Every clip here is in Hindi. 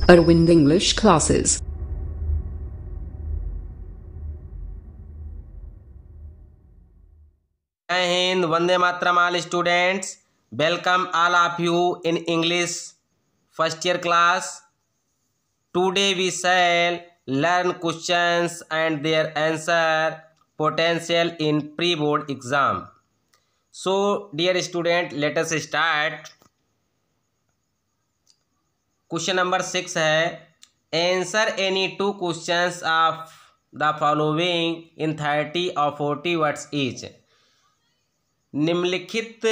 Arvind English classes. जय Hind, Vande Mataram all students. Welcome all of you in English first year class. Today we shall learn questions and their answer potential in pre-board exam. So dear student, let us start. Question number 6 है, answer any two questions of the following in 30 or 40 words each. निम्नलिखित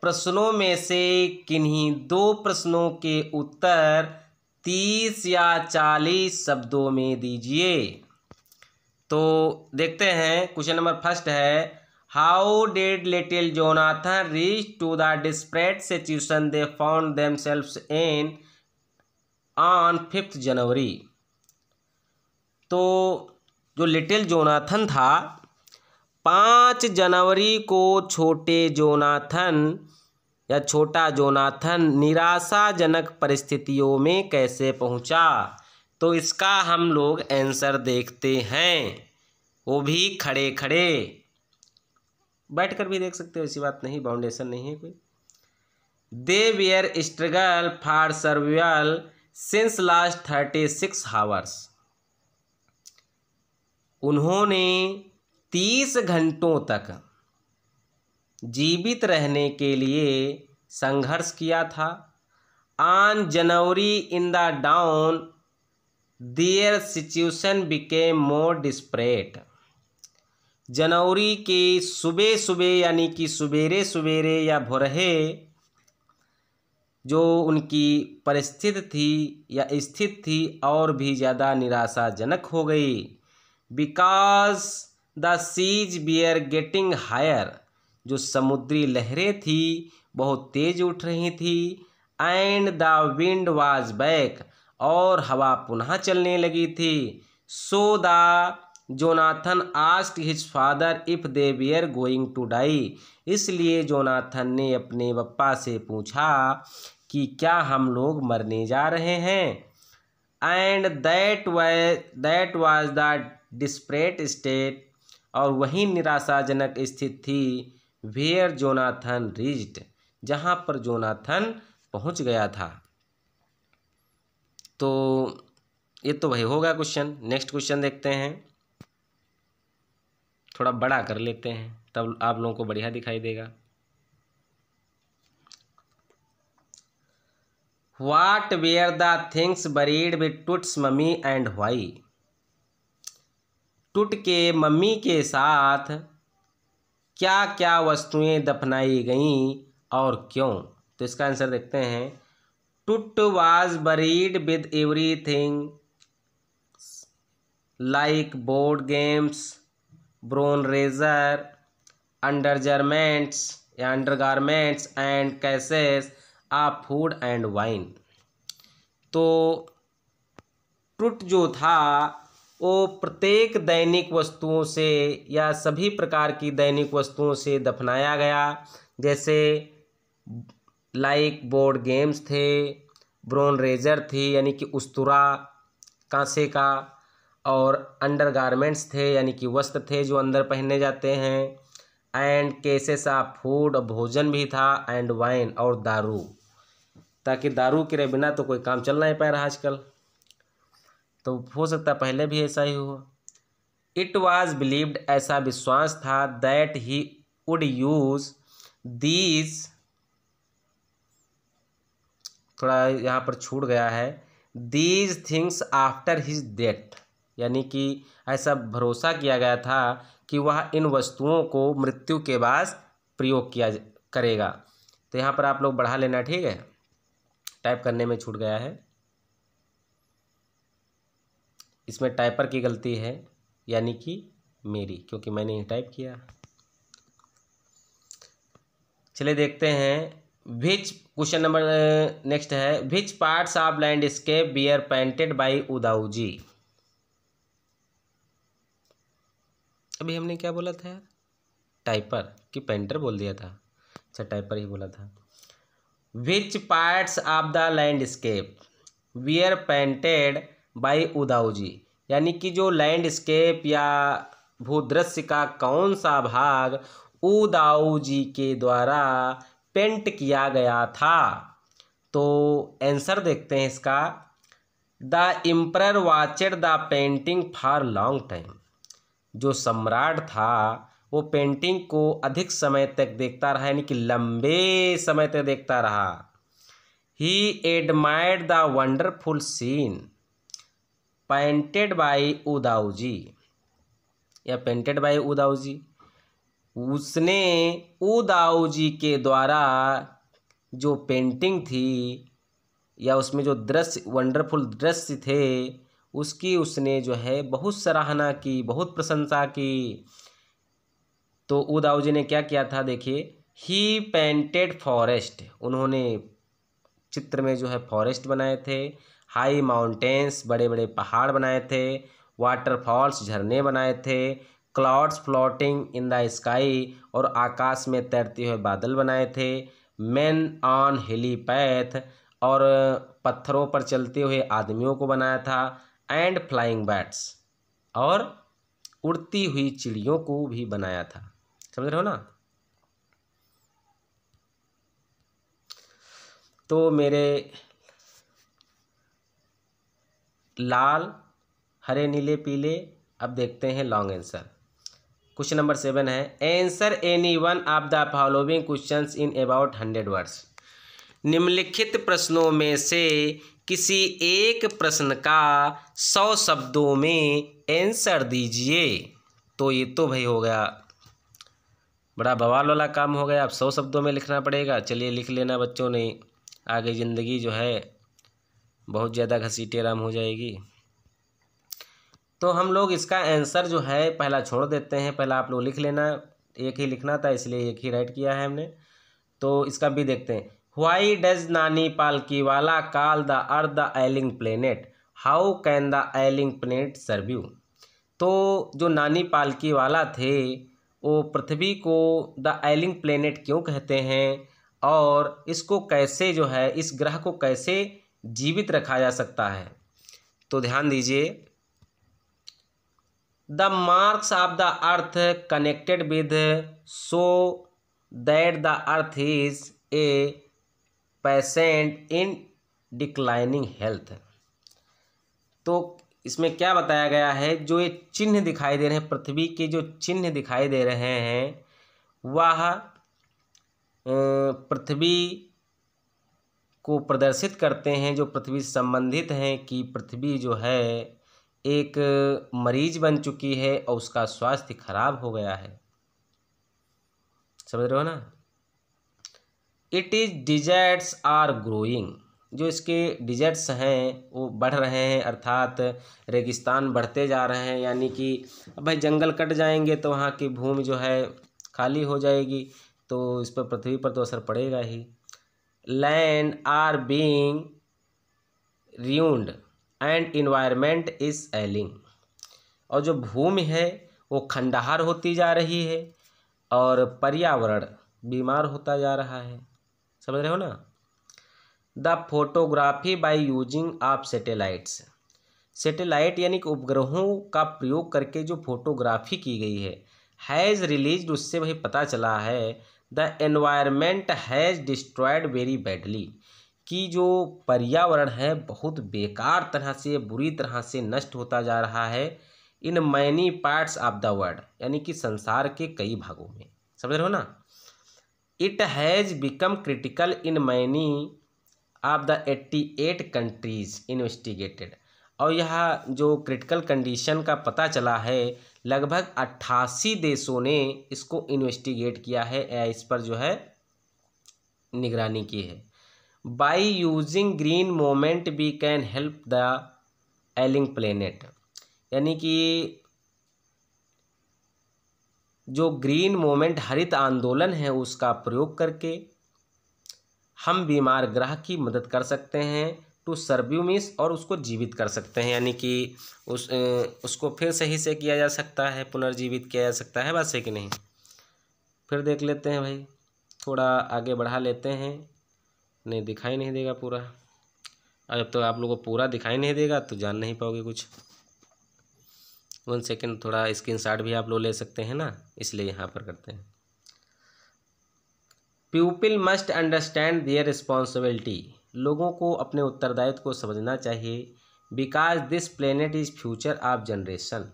प्रश्नों में से किन्हीं दो प्रश्नों के उत्तर 30 या 40 शब्दों में दीजिए। तो देखते हैं, क्वेश्चन नंबर फर्स्ट है, how did little Jonathan reach to the desperate situation they found themselves in on 5 January. तो जो लिटिल जोनाथन था, 5 जनवरी को छोटे जोनाथन या छोटा जोनाथन निराशाजनक परिस्थितियों में कैसे पहुंचा। तो इसका हम लोग आंसर देखते हैं, वो भी खड़े खड़े, बैठकर भी देख सकते हो, ऐसी बात नहीं, बाउंडेशन नहीं है कोई। They were struggle for survival since last 36 hours. उन्होंने 30 घंटों तक जीवित रहने के लिए संघर्ष किया था। On January in the down their situation became more desperate. जनवरी के सुबह सुबह यानी कि सवेरे सवेरे या भोरहे जो उनकी परिस्थिति थी या स्थिति थी और भी ज़्यादा निराशाजनक हो गई। Because the seas were getting higher, जो समुद्री लहरें थी बहुत तेज उठ रही थी। And the wind was back, और हवा पुनः चलने लगी थी। So the Jonathan asked his father if they were going to die. इसलिए जोनाथन ने अपने पप्पा से पूछा कि क्या हम लोग मरने जा रहे हैं। And that was the desperate state, और वही निराशाजनक स्थिति थी, वेयर जोनाथन रीच्ड, जहाँ पर जोनाथन पहुँच गया था। तो ये तो वही होगा क्वेश्चन। नेक्स्ट क्वेश्चन देखते हैं, थोड़ा बड़ा कर लेते हैं तब आप लोगों को बढ़िया दिखाई देगा। What were the things buried with Tut's mummy and why? टुट के मम्मी के साथ क्या क्या वस्तुएं दफनाई गईं और क्यों। तो इसका आंसर देखते हैं। Tut was buried with everything like board games, bronze razor, undergarments and cases of food and wine. तो टुट जो था वो प्रत्येक दैनिक वस्तुओं से या सभी प्रकार की दैनिक वस्तुओं से दफनाया गया। जैसे लाइक बोर्ड गेम्स थे, ब्रोन रेजर थी यानी कि उस्तरा कांसे का, और अंडरगारमेंट्स थे यानी कि वस्त्र थे जो अंदर पहने जाते हैं। एंड केसेस ऑफ फूड, भोजन भी था। एंड वाइन, और दारू, ताकि दारू के बिना तो कोई काम चल नहीं पा रहा आजकल, तो हो सकता है पहले भी ऐसा ही हो। इट वॉज बिलीव्ड, ऐसा विश्वास था, that he would use these, थोड़ा यहाँ पर छूट गया है, these things after his death, यानी कि ऐसा भरोसा किया गया था कि वह इन वस्तुओं को मृत्यु के बाद प्रयोग किया करेगा। तो यहाँ पर आप लोग बढ़ा लेना, ठीक है, टाइप करने में छूट गया है, इसमें टाइपर की गलती है, यानी कि मेरी, क्योंकि मैंने ही टाइप किया। चलिए देखते हैं, विच क्वेश्चन नंबर नेक्स्ट है, which parts of landscape were painted by उदाऊजी। अभी हमने क्या बोला था यार, टाइपर कि पेंटर बोल दिया था। अच्छा, टाइपर ही बोला था। Which parts of the landscape were painted by उदाऊजी, यानी कि जो लैंडस्केप या भूदृश्य का कौन सा भाग उदाऊजी के द्वारा पेंट किया गया था। तो आंसर देखते हैं इसका। The emperor watched the painting for long time, जो सम्राट था वो पेंटिंग को अधिक समय तक देखता रहा, यानी कि लंबे समय तक देखता रहा। He admired the wonderful scene painted by उदाऊजी, या पेंटेड बाय उदाऊजी, उसने उदाऊजी के द्वारा जो पेंटिंग थी या उसमें जो दृश्य वंडरफुल दृश्य थे उसकी उसने जो है बहुत सराहना की, बहुत प्रशंसा की। तो उदाऊजी ने क्या किया था, देखिए, ही पेंटेड फॉरेस्ट, उन्होंने चित्र में जो है फॉरेस्ट बनाए थे, हाई माउंटेन्स, बड़े बड़े पहाड़ बनाए थे, वाटरफॉल्स, झरने बनाए थे, clouds floating in the sky, और आकाश में तैरते हुए बादल बनाए थे, मैन ऑन हिली पैथ, और पत्थरों पर चलते हुए आदमियों को बनाया था, एंड फ्लाइंग बर्ड्स, और उड़ती हुई चिड़ियों को भी बनाया था। समझ रहे हो ना। तो मेरे लाल, हरे, नीले, पीले, अब देखते हैं लॉन्ग आंसर। क्वेश्चन नंबर 7 है, answer any one of the following questions in about 100 words. निम्नलिखित प्रश्नों में से किसी एक प्रश्न का 100 शब्दों में आंसर दीजिए। तो ये तो भाई हो गया बड़ा बवाल वाला काम हो गया। अब 100 शब्दों में लिखना पड़ेगा। चलिए लिख लेना बच्चों ने, आगे ज़िंदगी जो है बहुत ज़्यादा घसीटे राम हो जाएगी। तो हम लोग इसका आंसर जो है पहला छोड़ देते हैं, पहला आप लोग लिख लेना। एक ही लिखना था इसलिए एक ही राइट किया है हमने। तो इसका भी देखते हैं। Why does Nani Palkhivala call the earth the ailing planet, how can the ailing planet serve you. तो जो नानी पालकीवाला थे वो पृथ्वी को द एलिंग प्लेनेट क्यों कहते हैं, और इसको कैसे जो है, इस ग्रह को कैसे जीवित रखा जा सकता है। तो ध्यान दीजिए, the marks of the earth connected with so that the earth is a patient in declining health. तो इसमें क्या बताया गया है, जो ये चिन्ह दिखाई दे रहे हैं, पृथ्वी के जो चिन्ह दिखाई दे रहे हैं वह पृथ्वी को प्रदर्शित करते हैं, जो पृथ्वी से संबंधित हैं, कि पृथ्वी जो है एक मरीज बन चुकी है और उसका स्वास्थ्य खराब हो गया है। समझ रहे हो ना। It is deserts are growing, जो इसके डिजर्ट्स हैं वो बढ़ रहे हैं, अर्थात रेगिस्तान बढ़ते जा रहे हैं, यानी कि अब भाई जंगल कट जाएंगे तो वहाँ की भूमि जो है खाली हो जाएगी, तो इस पर पृथ्वी पर तो असर पड़ेगा ही। Land are being ruined and environment is ailing, और जो भूमि है वो खंडहर होती जा रही है और पर्यावरण बीमार होता जा रहा है। समझ रहे हो ना। The photography by using of satellites, satellite यानी कि उपग्रहों का प्रयोग करके जो फोटोग्राफी की गई है, हैज़ रिलीज्ड, उससे वही पता चला है, the environment has destroyed very badly, कि जो पर्यावरण है बहुत बेकार तरह से, बुरी तरह से नष्ट होता जा रहा है, in many parts of the world, यानी कि संसार के कई भागों में। समझ रहे हो ना। It has become critical in many of the 88 countries investigated, और यह जो क्रिटिकल कंडीशन का पता चला है, लगभग 88 देशों ने इसको इन्वेस्टिगेट किया है, या इस पर जो है निगरानी की है। By using green moment we can help the ailing planet, यानी कि जो ग्रीन मोमेंट हरित आंदोलन है उसका प्रयोग करके हम बीमार ग्रह की मदद कर सकते हैं, टू सर्व्यू मीन्स, और उसको जीवित कर सकते हैं, यानी कि उसको फिर सही से किया जा सकता है, पुनर्जीवित किया जा सकता है। बात सही कि नहीं। फिर देख लेते हैं भाई, थोड़ा आगे बढ़ा लेते हैं, नहीं दिखाई नहीं देगा पूरा। और जब तो आप लोगों को पूरा दिखाई नहीं देगा तो जान नहीं पाओगे कुछ। 1 सेकेंड, थोड़ा स्क्रीनशॉट भी आप लोग ले सकते हैं ना, इसलिए यहाँ पर करते हैं। People must understand their responsibility, लोगों को अपने उत्तरदायित्व को समझना चाहिए। Because this planet is future of generation,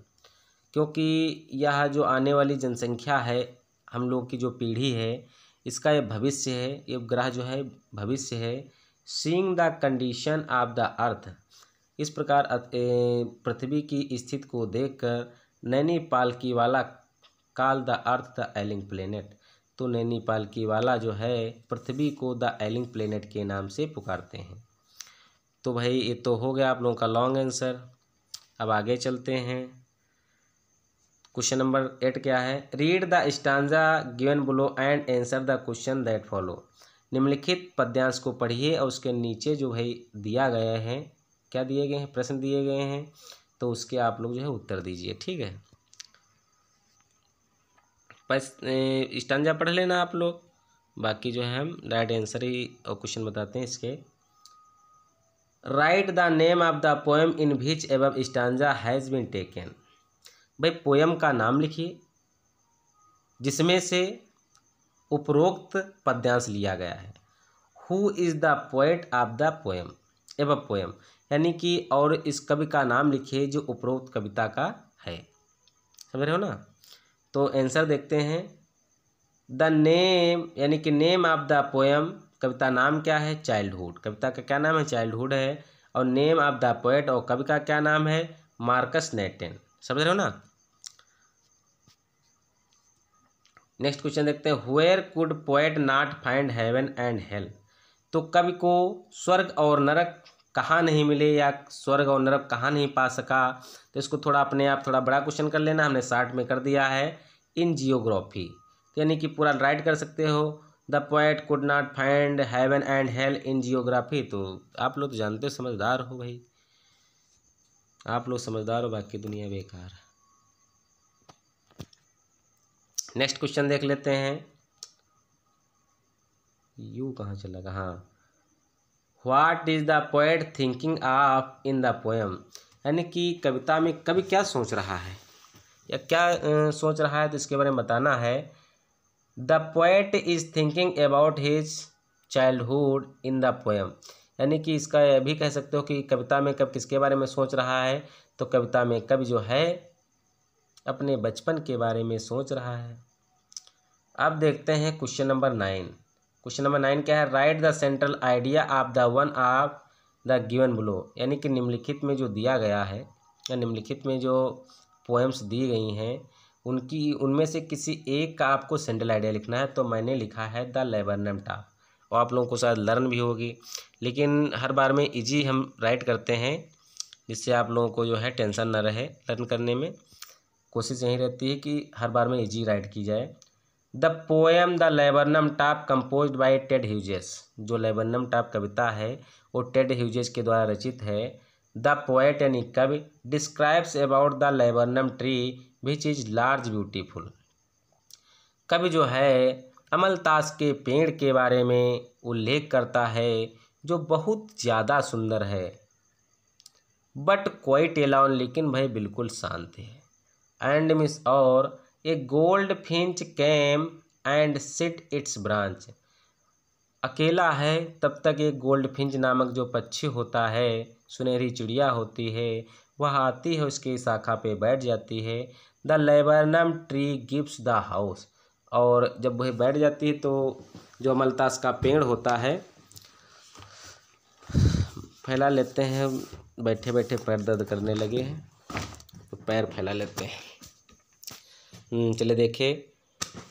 क्योंकि यह जो आने वाली जनसंख्या है, हम लोग की जो पीढ़ी है, इसका ये भविष्य है, ये ग्रह जो है भविष्य है। Seeing the condition of the earth, इस प्रकार पृथ्वी की स्थिति को देखकर Naini Palkhivala call the earth the ailing planet, तो नैनी पालकीवाला जो है पृथ्वी को द एलिंग प्लेनेट के नाम से पुकारते हैं। तो भाई ये तो हो गया आप लोगों का लॉन्ग आंसर। अब आगे चलते हैं। क्वेश्चन नंबर 8 क्या है? Read the stanza given below and answer the question that follow, निम्नलिखित पद्यांश को पढ़िए और उसके नीचे जो भाई दिया गया है, क्या दिए गए हैं, प्रश्न दिए गए हैं, तो उसके आप लोग जो है उत्तर दीजिए। ठीक है, बस स्टांजा पढ़ लेना आप लोग, बाकी जो है हम राइट आंसर ही और क्वेश्चन बताते हैं इसके। Write the name of the poem in which above stanza has been taken, भाई पोएम का नाम लिखिए जिसमें से उपरोक्त पद्यांश लिया गया है। Who is the poet of the poem above poem, यानी कि और इस कवि का नाम लिखिए जो उपरोक्त कविता का है। समझ रहे हो ना? तो आंसर देखते हैं। द नेम यानी कि नेम ऑफ द पोएम, कविता नाम क्या है? चाइल्डहुड, कविता का क्या नाम है? चाइल्डहुड है। और नेम ऑफ द पोएट, और कवि का क्या नाम है? Markus Natten. समझ रहे हो ना? नेक्स्ट क्वेश्चन देखते हैं। Where could poet not find heaven and hell, तो कवि को स्वर्ग और नरक कहाँ नहीं मिले, या स्वर्ग और नरक कहाँ नहीं पा सका, तो इसको थोड़ा अपने आप थोड़ा बड़ा क्वेश्चन कर लेना, हमने शॉर्ट में कर दिया है। इन जियोग्राफी, यानी कि पूरा राइट कर सकते हो। The poet could not find heaven and hello in geography, तो आप लोग तो जानते हो, समझदार हो भाई, आप लोग समझदार हो, बाकी दुनिया बेकार। नेक्स्ट क्वेश्चन देख लेते हैं। यू कहाँ चला गया? हाँ, what is the poet thinking of in the poem, यानी कि कविता में कवि क्या सोच रहा है या क्या सोच रहा है, तो इसके बारे में बताना है। The poet is thinking about his childhood in the poem, यानी कि इसका यह भी कह सकते हो कि कविता में कवि किसके बारे में सोच रहा है, तो कविता में कवि जो है अपने बचपन के बारे में सोच रहा है। अब देखते हैं क्वेश्चन नंबर 9। क्वेश्चन नंबर 9 क्या है? Right the central idea of the one of the given below, यानी कि निम्नलिखित में जो दिया गया है या निम्नलिखित में जो पोएम्स दी गई हैं उनमें से किसी एक का आपको सेंट्रल आइडिया लिखना है। तो मैंने लिखा है द लेबरनम टॉप, और आप लोगों को शायद लर्न भी होगी, लेकिन हर बार में इजी हम राइट करते हैं जिससे आप लोगों को जो है टेंशन ना रहे लर्न करने में। कोशिश यही रहती है कि हर बार में इजी राइट की जाए। The poem the laburnum top composed bye Ted Hughes, जो लेबरनम टॉप कविता है वो टेड ह्यूजेस के द्वारा रचित है। द पोएट यानी कवि describes about the laburnum tree which is large beautiful, कवि जो है अमलतास के पेड़ के बारे में उल्लेख करता है जो बहुत ज़्यादा सुंदर है। बट क्वाइट एलोन, लेकिन भाई बिल्कुल शांत है। एंड मिस, और a goldfinch came and sit its branch, अकेला है तब तक एक गोल्ड फिंच नामक जो पक्षी होता है, सुनहरी चिड़िया होती है, वह आती है उसकी शाखा पे बैठ जाती है। The laburnum tree gives the house, और जब वह बैठ जाती है तो जो अमलतास का पेड़ होता है, फैला लेते हैं, बैठे बैठे पैर दर्द करने लगे हैं तो पैर फैला लेते हैं। चलिए देखिए।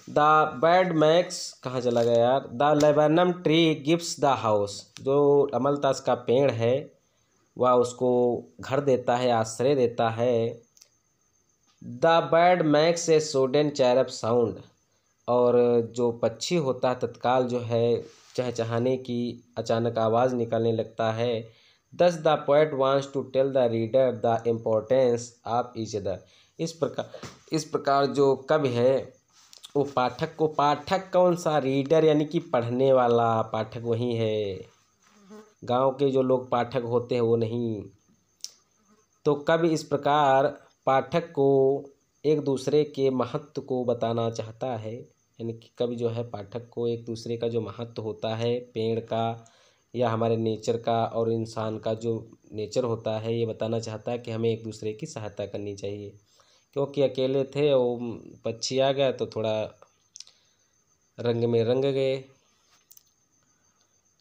द बर्ड मैक्स, कहाँ चला गया यार? The laburnum tree gives the house, जो अमलतास का पेड़ है वह उसको घर देता है, आश्रय देता है। The bird makes a sudden chirp sound, और जो पक्षी होता है तत्काल जो है चहचहाने की अचानक आवाज़ निकलने लगता है। Thus the poet wants to tell the reader the importance of each other, इस प्रकार जो कवि है वो पाठक को, पाठक कौन सा? रीडर यानी कि पढ़ने वाला, पाठक वही है गांव के जो लोग पाठक होते हैं वो नहीं। तो कवि इस प्रकार पाठक को एक दूसरे के महत्व को बताना चाहता है, यानी कि कवि जो है पाठक को एक दूसरे का जो महत्व होता है पेड़ का या हमारे नेचर का और इंसान का जो नेचर होता है, ये बताना चाहता है कि हमें एक दूसरे की सहायता करनी चाहिए। क्योंकि अकेले थे, वो पक्षी आ गया तो थोड़ा रंग में रंग गए।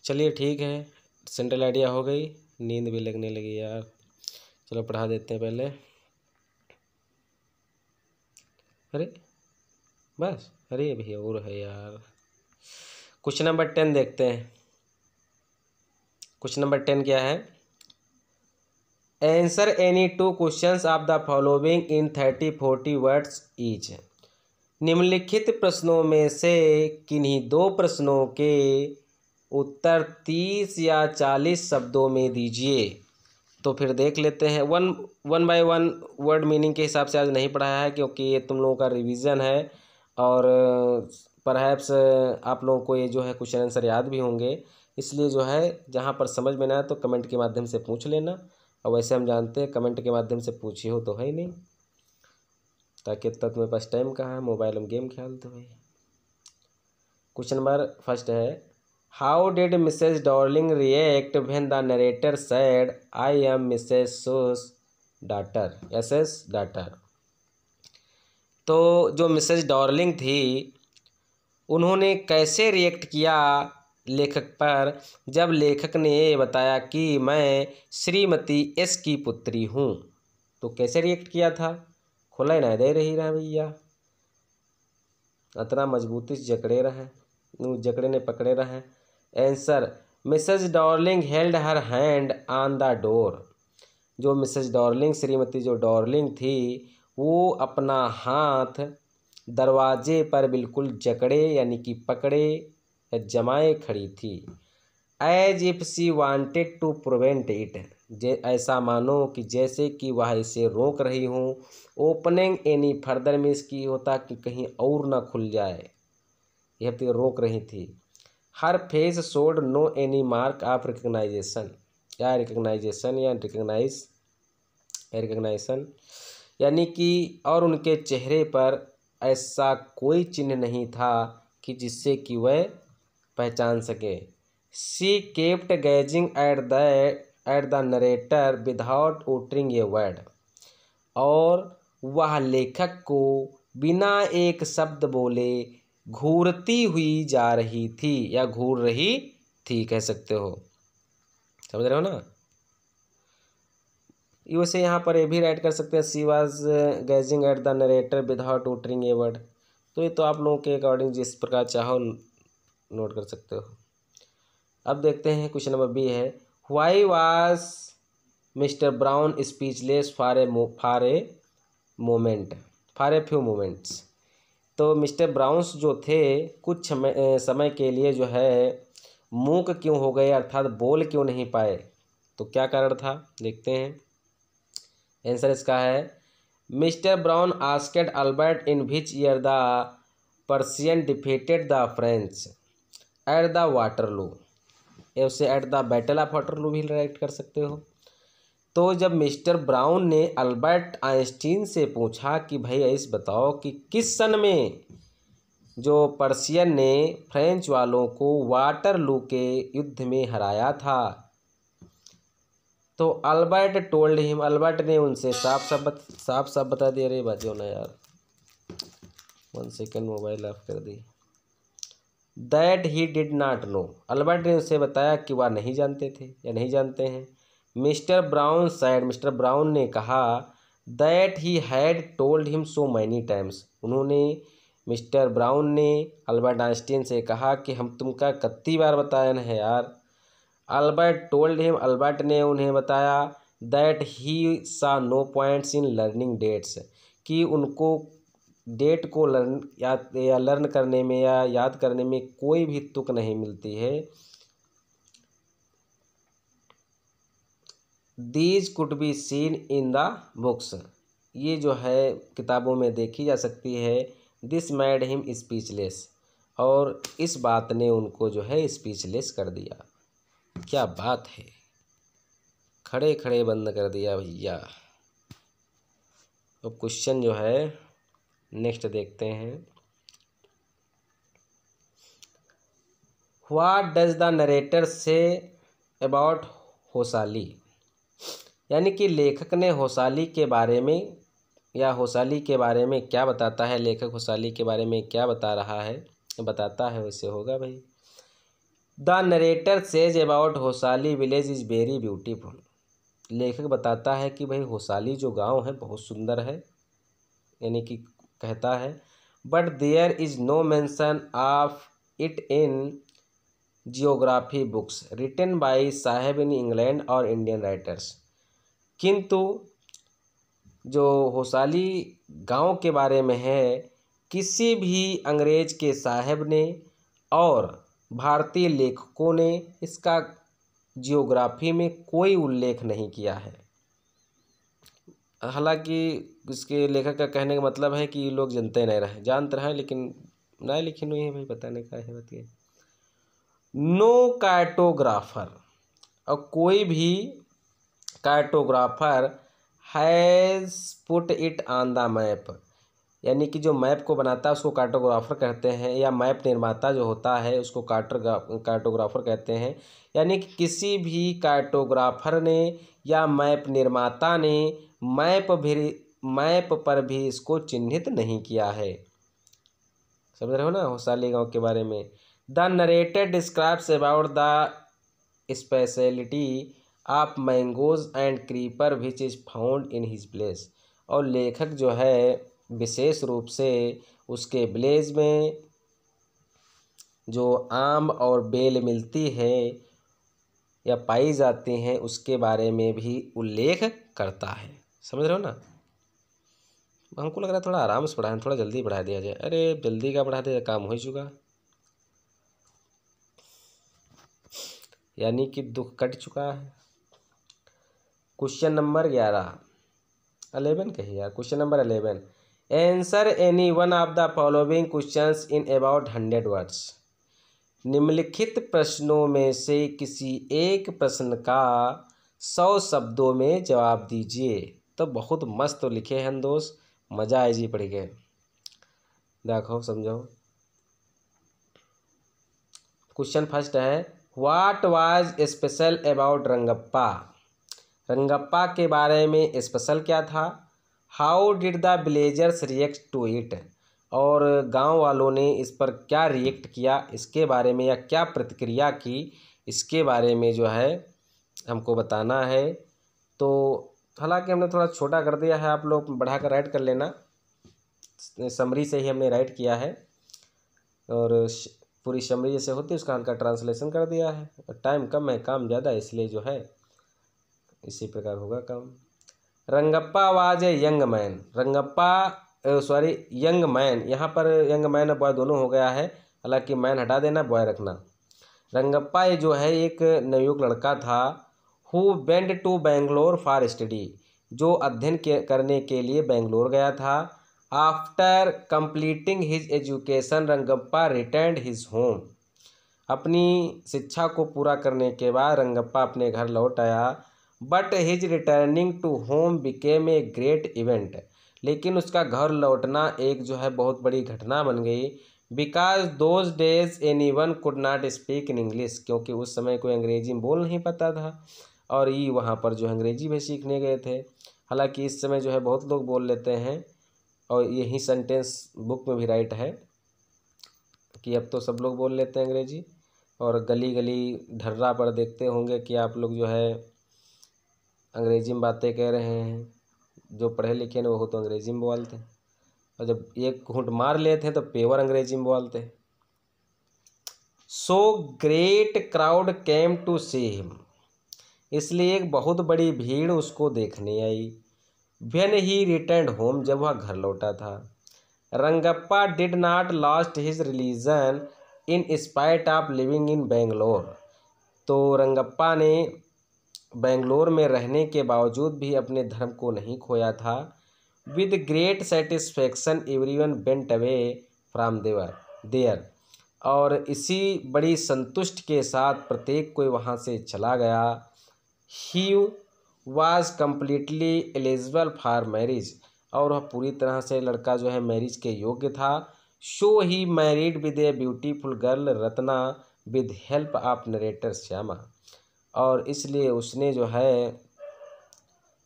चलिए ठीक है, सेंट्रल आइडिया हो गई, नींद भी लगने लगी यार। चलो पढ़ा देते हैं पहले। अरे बस, अरे भैया और है यार। क्वेश्चन नंबर 10 देखते हैं। क्वेश्चन नंबर 10 क्या है? Answer any two questions of the following in 30-40 words each. निम्नलिखित प्रश्नों में से किन्हीं दो प्रश्नों के उत्तर 30 या 40 शब्दों में दीजिए। तो फिर देख लेते हैं। One by one word meaning के हिसाब से आज नहीं पढ़ाया है, क्योंकि ये तुम लोगों का रिवीजन है और परहैप्स आप लोगों को ये जो है क्वेश्चन आंसर याद भी होंगे। इसलिए जो है जहाँ पर समझ में ना आए तो कमेंट के माध्यम से पूछ लेना, और वैसे हम जानते हैं कमेंट के माध्यम से पूछी हो तो है ही नहीं, ताकि इतना तुम्हारे पास टाइम कहाँ है, मोबाइल में गेम खेलते भाई। क्वेश्चन नंबर फर्स्ट है, how did Mrs Darling react when the narrator said I am Mrs Sos daughter, S's daughter. तो जो मिसेज डॉर्लिंग थी उन्होंने कैसे रिएक्ट किया लेखक पर जब लेखक ने ये बताया कि मैं श्रीमती एस की पुत्री हूँ। तो कैसे रिएक्ट किया था? खुला ही ना दे रही रहा भैया, इतना मजबूती से जकड़े रहे, जकड़े ने पकड़े रहे। Answer, Mrs Darling held her hand on the door. जो मिसेज डॉर्लिंग, श्रीमती जो डॉर्लिंग थी, वो अपना हाथ दरवाजे पर बिल्कुल जकड़े यानी कि पकड़े या जमाए खड़ी थी। As if she wanted to prevent it, ऐसा मानो कि जैसे कि वह इसे रोक रही हो। ओपनिंग एनी फर्दर में इसकी होता कि कहीं और ना खुल जाए, यह तो रोक रही थी। Her face showed no any mark of recognition, या रिकग्नाइजेशन या रिकग्नाइजेशन, यानी कि और उनके चेहरे पर ऐसा कोई चिन्ह नहीं था कि जिससे कि वह पहचान सके। She kept gazing at the narrator without uttering a word, और वह लेखक को बिना एक शब्द बोले घूरती हुई जा रही थी या घूर रही थी, कह सकते हो। समझ रहे हो ना? वैसे यहाँ पर ये भी राइट कर सकते हैं, she was gazing at the narrator without uttering a word. तो ये तो आप लोगों के अकॉर्डिंग जिस प्रकार चाहो नोट कर सकते हो। अब देखते हैं क्वेश्चन नंबर बी है, why was mister brown speechless for a few moments. तो मिस्टर ब्राउन्स जो थे कुछ समय के लिए जो है मूक क्यों हो गए, अर्थात बोल क्यों नहीं पाए। तो क्या कारण था, देखते हैं। आंसर इसका है, mister brown asked Albert in which year the Persian defeated the French at the Waterloo, या उसे at the battle of Waterloo भी राइट कर सकते हो। तो जब मिस्टर ब्राउन ने अल्बर्ट आइंस्टीन से पूछा कि भाई ऐसे बताओ कि किस सन में जो पर्शियन ने फ्रेंच वालों को वाटरलू के युद्ध में हराया था, तो अल्बर्ट टोल्ड हिम, अल्बर्ट ने उनसे साफ साफ बता दिया। रे बाजो ना यार, 1 सेकेंड, मोबाइल ऑफ कर दी। That he did not know, Albert ने उसे बताया कि वह नहीं जानते थे या नहीं जानते हैं। Mister brown sad, mister brown ने कहा, that he had told him so many times, उन्होंने मिस्टर ब्राउन ने अल्बर्ट आइंस्टीन से कहा कि हम तुमका कितनी बार बताया है यार। अल्बर्ट टोल्ड हिम, अल्बर्ट ने उन्हें बताया, that he saw no points in learning dates, कि उनको डेट को लर्न करने में या याद करने में कोई भी तुक नहीं मिलती है। These could be seen in the books, ये जो है किताबों में देखी जा सकती है। दिस मेड हिम स्पीचलेस, और इस बात ने उनको जो है स्पीचलेस कर दिया। क्या बात है, खड़े खड़े बंद कर दिया भैया। अब क्वेश्चन जो है नेक्स्ट देखते हैं। What does the narrator say about Hosali, यानी कि लेखक ने होसाली के बारे में या होसाली के बारे में क्या बताता है, लेखक होसाली के बारे में क्या बता रहा है, बताता है वैसे होगा भाई। The narrator says about Hosali village is very beautiful, लेखक बताता है कि भाई होसाली जो गांव है बहुत सुंदर है, यानी कि कहता है but there is no mention of it in geography books written by sahib in England और इंडियन राइटर्स, किंतु जो होसाली गांव के बारे में है किसी भी अंग्रेज के साहब ने और भारतीय लेखकों ने इसका जियोग्राफी में कोई उल्लेख नहीं किया है। हालांकि इसके लेखक का कहने का मतलब है कि लोग जानते नहीं रहे, जानते रहे लेकिन ना लिखी नहीं है भाई, बताने का है बताइए। नो कार्टोग्राफर, और कोई भी cartographer has put it on the map, यानी कि जो मैप को बनाता है उसको कार्टोग्राफर कहते हैं, या मैप निर्माता जो होता है उसको कार्टोग्राफर कहते हैं। यानी कि किसी भी कार्टोग्राफर ने या मैप निर्माता ने मैप पर भी इसको चिन्हित नहीं किया है। समझ रहे हो ना होसाली गांव के बारे में। The narrator describes about the speciality of mangoes and creeper which is found in his place, और लेखक जो है विशेष रूप से उसके विलेज में जो आम और बेल मिलती है या पाई जाती हैं उसके बारे में भी उल्लेख करता है। समझ रहे हो ना। हमको लग रहा है थोड़ा आराम से पढ़ाएं, थोड़ा जल्दी बढ़ा दिया जाए। अरे जल्दी का बढ़ा दिया, काम हो चुका, यानी कि दुख कट चुका है। क्वेश्चन नंबर 11 कहिए यार, question number 11, answer any one of the following questions in about 100 words, निम्नलिखित प्रश्नों में से किसी एक प्रश्न का 100 शब्दों में जवाब दीजिए। तो बहुत मस्त लिखे हैं दोस्त, मज़ा आए जी पढ़ के, देखो समझो। क्वेश्चन फर्स्ट है, what was special about Rangappa, Rangappa के बारे में स्पेशल क्या था। How did the villagers react to it, और गांव वालों ने इस पर क्या रिएक्ट किया, इसके बारे में या क्या प्रतिक्रिया की, इसके बारे में जो है हमको बताना है। तो हालांकि हमने थोड़ा छोटा कर दिया है, आप लोग बढ़ा कर राइट कर लेना, समरी से ही हमने राइट किया है, और पूरी समरी जैसे होती है उसका हल्का ट्रांसलेशन कर दिया है। टाइम कम है काम ज़्यादा, इसलिए जो है इसी प्रकार होगा काम। Rangappa was a young man, young man, यहाँ पर यंग मैन और बॉय दोनों हो गया है, हालांकि मैन हटा देना, बॉय रखना। रंगप्पा ये जो है एक नवयुवक लड़का था, who went to Bangalore for study, जो अध्ययन करने के लिए बेंगलोर गया था। After completing his education Rangappa returned his home, अपनी शिक्षा को पूरा करने के बाद रंगप्पा अपने घर लौट आया। But his returning to home became a great event, लेकिन उसका घर लौटना एक जो है बहुत बड़ी घटना बन गई। Because those days any one could not speak in English, क्योंकि उस समय कोई अंग्रेजी बोल नहीं पाता था, और ये वहाँ पर जो अंग्रेजी भी सीखने गए थे। हालांकि इस समय जो है बहुत लोग बोल लेते हैं, और यही सेंटेंस बुक में भी राइट है कि अब तो सब लोग बोल लेते हैं अंग्रेजी, और गली गली ढर्रा पर देखते होंगे कि आप लोग जो है अंग्रेजी में बातें कह रहे हैं, जो पढ़े लिखे हैं वो तो अंग्रेजी में बोलते हैं, और जब एक घूंट मार लेते हैं तो पेवर अंग्रेजी में बोलते हैं। So great crowd came to see him, इसलिए एक बहुत बड़ी भीड़ उसको देखने आई। व्हेन ही रिटर्न्ड होम, जब वह घर लौटा था। Rangappa did not lost his religion in spite of living in Bangalore, तो रंगप्पा ने बेंगलोर में रहने के बावजूद भी अपने धर्म को नहीं खोया था। With great satisfaction everyone went away from there, और इसी बड़ी संतुष्ट के साथ प्रत्येक कोई वहाँ से चला गया। He was completely eligible for marriage, और वह पूरी तरह से लड़का जो है मैरिज के योग्य था। Show he married with a beautiful girl Ratna with help of narrator Shyama, और इसलिए उसने जो है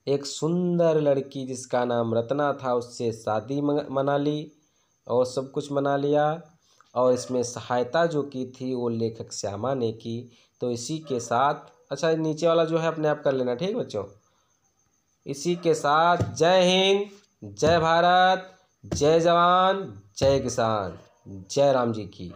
एक सुंदर लड़की जिसका नाम रत्ना था उससे शादी मना ली और सब कुछ मना लिया, और इसमें सहायता जो की थी वो लेखक श्यामा ने की। तो इसी के साथ, अच्छा नीचे वाला जो है अपने आप कर लेना, ठीक है बच्चों। इसी के साथ जय हिंद, जय भारत, जय जवान, जय किसान, जय राम जी की।